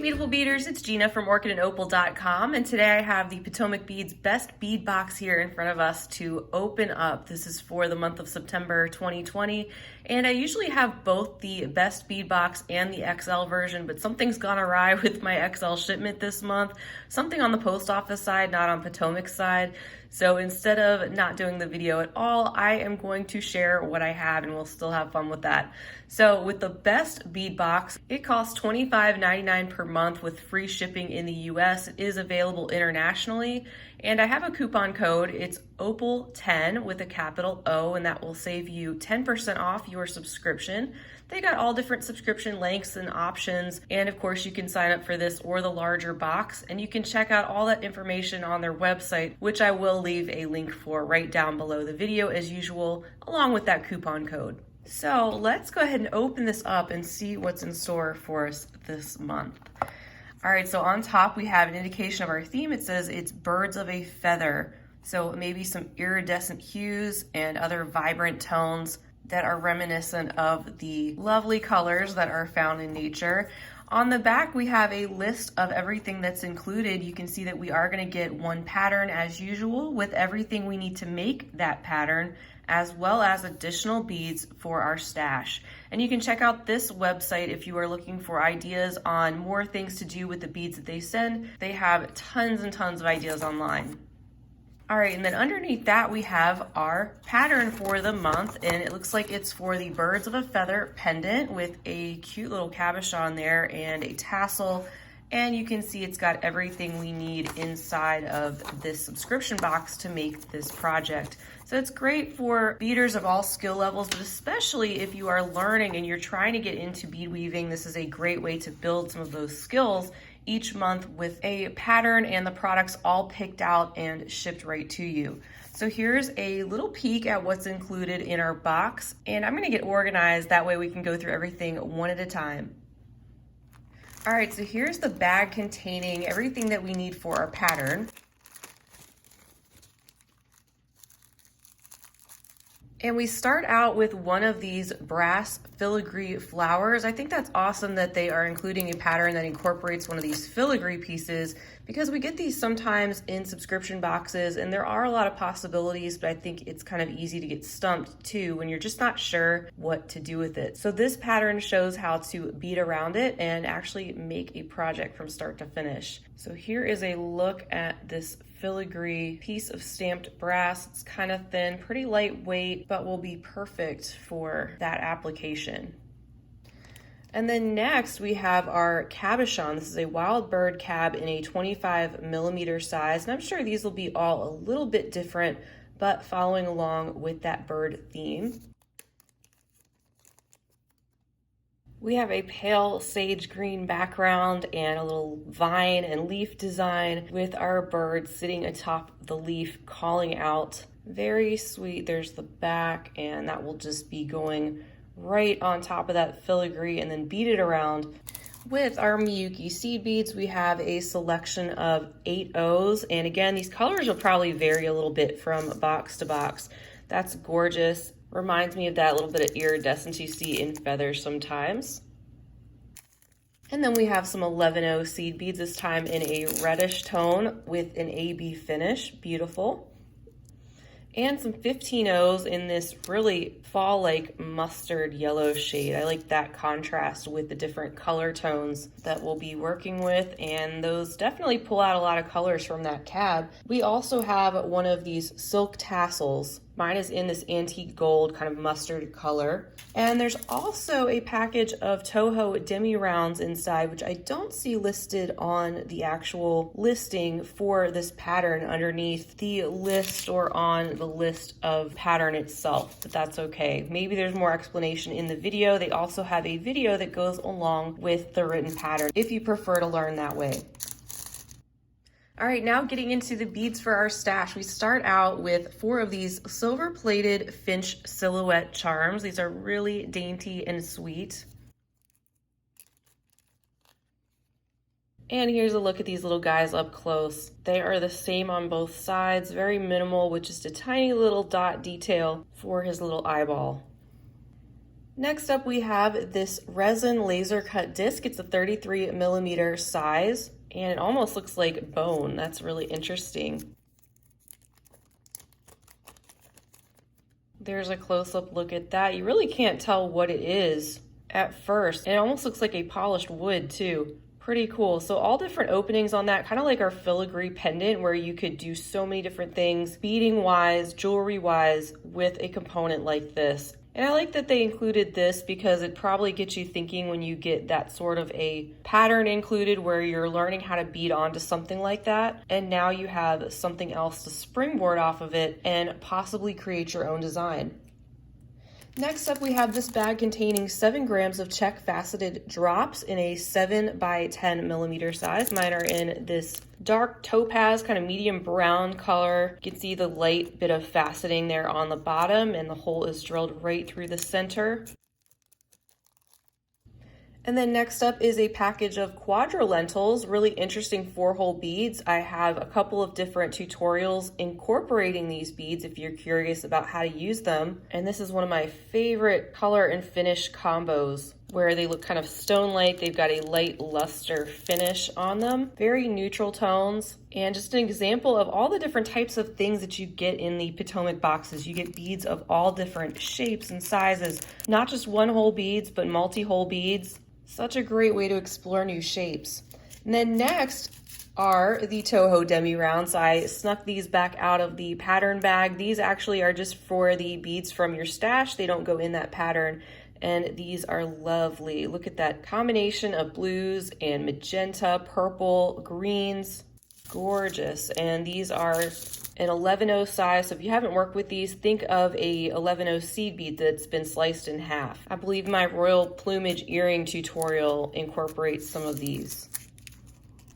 beautiful beaders, it's Gina from Orchid and Opal.com, and today I have the Potomac Beads Best Bead Box here in front of us to open up. This is for the month of September 2020, and I usually have both the Best Bead Box and the XL version, but something's gone awry with my XL shipment this month. Something on the post office side, not on Potomac's side. So instead of not doing the video at all, I am going to share what I have and we'll still have fun with that. So with the Best Bead Box, it costs $25.99 per month with free shipping in the US. It is available internationally. And I have a coupon code. It's Opal10 with a capital O, and that will save you 10% off your subscription. They got all different subscription lengths and options. And of course, you can sign up for this or the larger box. And you can check out all that information on their website, which I will leave a link for right down below the video as usual, along with that coupon code. So let's go ahead and open this up and see what's in store for us this month. All right, so on top we have an indication of our theme. It says it's birds of a feather. So maybe some iridescent hues and other vibrant tones that are reminiscent of the lovely colors that are found in nature. On the back, we have a list of everything that's included. You can see that we are going to get one pattern as usual with everything we need to make that pattern, as well as additional beads for our stash. And you can check out this website if you are looking for ideas on more things to do with the beads that they send. They have tons and tons of ideas online. All right, and then underneath that we have our pattern for the month, and it looks like it's for the birds of a feather pendant with a cute little cabochon there and a tassel. And you can see it's got everything we need inside of this subscription box to make this project. So it's great for beaders of all skill levels, but especially if you are learning and you're trying to get into bead weaving, this is a great way to build some of those skills each month with a pattern and the products all picked out and shipped right to you. So here's a little peek at what's included in our box, and I'm gonna get organized, that way we can go through everything one at a time. All right, so here's the bag containing everything that we need for our pattern. And we start out with one of these brass filigree flowers. I think that's awesome that they are including a pattern that incorporates one of these filigree pieces, because we get these sometimes in subscription boxes and there are a lot of possibilities, but I think it's kind of easy to get stumped too when you're just not sure what to do with it. So this pattern shows how to bead around it and actually make a project from start to finish. So here is a look at this filigree piece of stamped brass. It's kind of thin, pretty lightweight, but will be perfect for that application. And then next we have our cabochon. This is a wild bird cab in a 25mm size, and I'm sure these will be all a little bit different, but following along with that bird theme. We have a pale sage green background and a little vine and leaf design with our bird sitting atop the leaf calling out. Very sweet. There's the back, and that will just be going right on top of that filigree and then beaded around. With our Miyuki seed beads, we have a selection of 8 O's, and again, these colors will probably vary a little bit from box to box. That's gorgeous. Reminds me of that little bit of iridescence you see in feathers sometimes. And then we have some 11O seed beads, this time in a reddish tone with an AB finish. Beautiful. And some 15Os in this really fall-like mustard yellow shade. I like that contrast with the different color tones that we'll be working with, and those definitely pull out a lot of colors from that cab. We also have one of these silk tassels. Mine is in this antique gold kind of mustard color. And there's also a package of Toho demi rounds inside, which I don't see listed on the actual listing for this pattern underneath the list or on the list of pattern itself, but that's okay. Maybe there's more explanation in the video. They also have a video that goes along with the written pattern if you prefer to learn that way. All right, now getting into the beads for our stash. We start out with 4 of these silver-plated finch silhouette charms. These are really dainty and sweet. And here's a look at these little guys up close. They are the same on both sides, very minimal with just a tiny little dot detail for his little eyeball. Next up, we have this resin laser cut disc. It's a 33 millimeter size, and it almost looks like bone. That's really interesting. There's a close-up look at that. You really can't tell what it is at first. It almost looks like a polished wood too. Pretty cool. So all different openings on that, kind of like our filigree pendant where you could do so many different things, beading wise, jewelry wise, with a component like this. And I like that they included this because it probably gets you thinking when you get that sort of a pattern included where you're learning how to bead onto something like that. And now you have something else to springboard off of it and possibly create your own design. Next up, we have this bag containing 7 grams of check faceted drops in a 7 by 10 millimeter size. Mine are in this dark topaz, kind of medium brown color. You can see the light bit of faceting there on the bottom, and the hole is drilled right through the center. And then next up is a package of quadrilentals, really interesting 4-hole beads. I have a couple of different tutorials incorporating these beads if you're curious about how to use them. And this is one of my favorite color and finish combos where they look kind of stone-like. They've got a light luster finish on them, very neutral tones, and just an example of all the different types of things that you get in the Potomac boxes. You get beads of all different shapes and sizes, not just 1-hole beads, but multi-hole beads. Such a great way to explore new shapes. And then next are the Toho demi rounds. I snuck these back out of the pattern bag. These actually are just for the beads from your stash. They don't go in that pattern. And these are lovely. Look at that combination of blues and magenta, purple, greens. Gorgeous. And these are an 11-0 size. So if you haven't worked with these, think of a 11-0 seed bead that's been sliced in half. I believe my royal plumage earring tutorial incorporates some of these.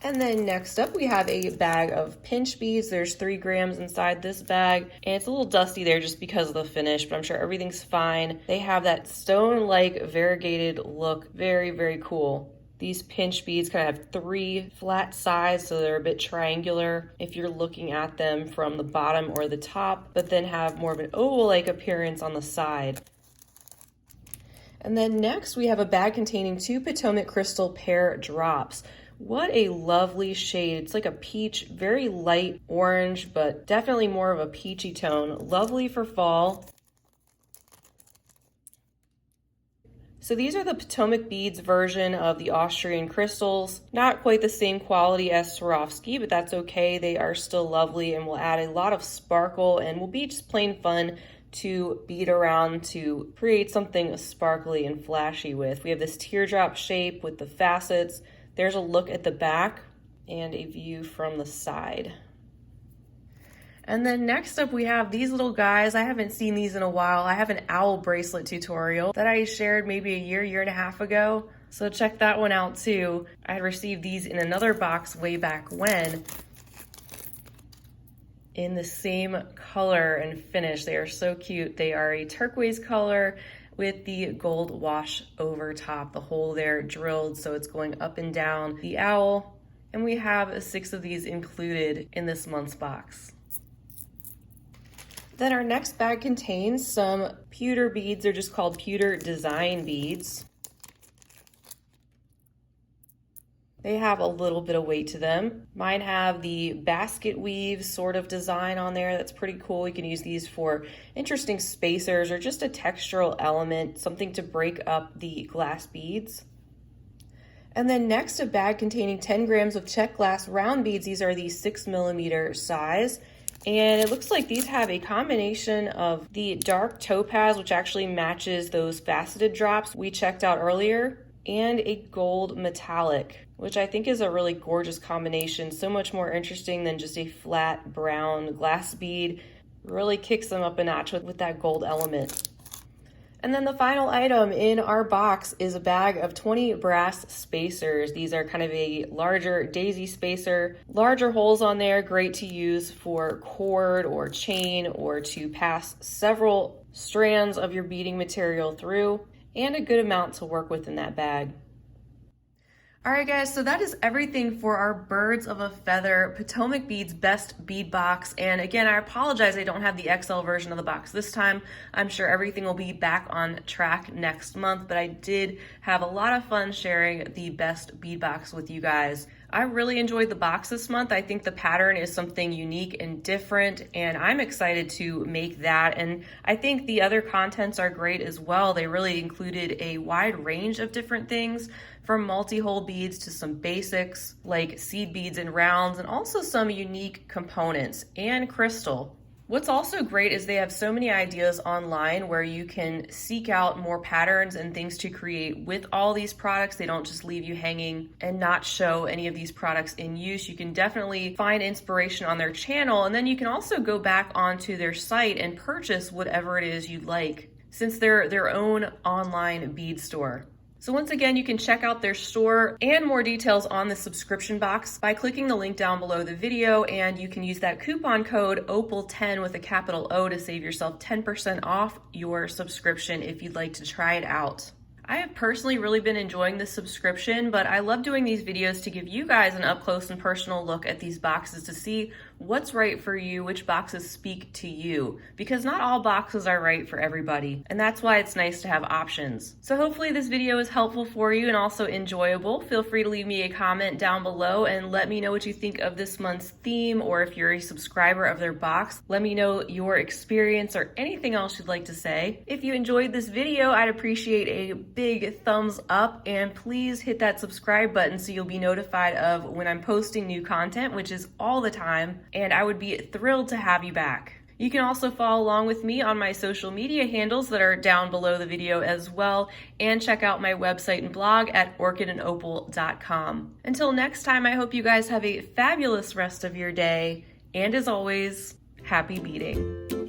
And then next up, we have a bag of pinch beads. There's 3 grams inside this bag, and it's a little dusty there just because of the finish, but I'm sure everything's fine. They have that stone-like variegated look. Very, very cool. These pinch beads kind of have 3 flat sides, so they're a bit triangular if you're looking at them from the bottom or the top, but then have more of an oval-like appearance on the side. And then next, we have a bag containing 2 Potomac crystal pear drops. What a lovely shade. It's like a peach, very light orange, but definitely more of a peachy tone. Lovely for fall. So these are the Potomac beads version of the Austrian crystals. Not quite the same quality as Swarovski, but that's okay. They are still lovely and will add a lot of sparkle and will be just plain fun to bead around to create something sparkly and flashy with. We have this teardrop shape with the facets. There's a look at the back and a view from the side. And then next up we have these little guys. I haven't seen these in a while. I have an owl bracelet tutorial that I shared maybe a year and a half ago. So check that one out too. I had received these in another box way back when in the same color and finish. They are so cute. They are a turquoise color with the gold wash over top, the hole there drilled so it's going up and down the owl. And we have 6 of these included in this month's box. Then our next bag contains some pewter beads. They're just called pewter design beads. They have a little bit of weight to them. Mine have the basket weave sort of design on there. That's pretty cool. You can use these for interesting spacers or just a textural element, something to break up the glass beads. And then next, a bag containing 10 grams of check glass round beads. These are the 6 millimeter size. And it looks like these have a combination of the dark topaz, which actually matches those faceted drops we checked out earlier, and a gold metallic, which I think is a really gorgeous combination. So much more interesting than just a flat brown glass bead. Really kicks them up a notch with that gold element. And then the final item in our box is a bag of 20 brass spacers. These are kind of a larger daisy spacer, larger holes on there, great to use for cord or chain or to pass several strands of your beading material through, and a good amount to work with in that bag. All right, guys, so that is everything for our Birds of a Feather Potomac Beads Best Bead Box. And again, I apologize I don't have the XL version of the box this time. I'm sure everything will be back on track next month, but I did have a lot of fun sharing the best bead box with you guys. I really enjoyed the box this month. I think the pattern is something unique and different, and I'm excited to make that. And I think the other contents are great as well. They really included a wide range of different things, from multi-hole beads to some basics like seed beads and rounds, and also some unique components and crystal. What's also great is they have so many ideas online where you can seek out more patterns and things to create with all these products. They don't just leave you hanging and not show any of these products in use. You can definitely find inspiration on their channel, and then you can also go back onto their site and purchase whatever it is you'd like, since they're their own online bead store. So once again, you can check out their store and more details on the subscription box by clicking the link down below the video, and you can use that coupon code OPAL10 with a capital O to save yourself 10% off your subscription if you'd like to try it out. I have personally really been enjoying this subscription, but I love doing these videos to give you guys an up close and personal look at these boxes to see what's right for you, which boxes speak to you, because not all boxes are right for everybody, and that's why it's nice to have options. So hopefully this video is helpful for you and also enjoyable. Feel free to leave me a comment down below and let me know what you think of this month's theme, or if you're a subscriber of their box, let me know your experience or anything else you'd like to say. If you enjoyed this video, I'd appreciate a big thumbs up, and please hit that subscribe button so you'll be notified of when I'm posting new content, which is all the time, and I would be thrilled to have you back. You can also follow along with me on my social media handles that are down below the video as well, and check out my website and blog at orchidandopal.com. Until next time, I hope you guys have a fabulous rest of your day, and as always, happy beading.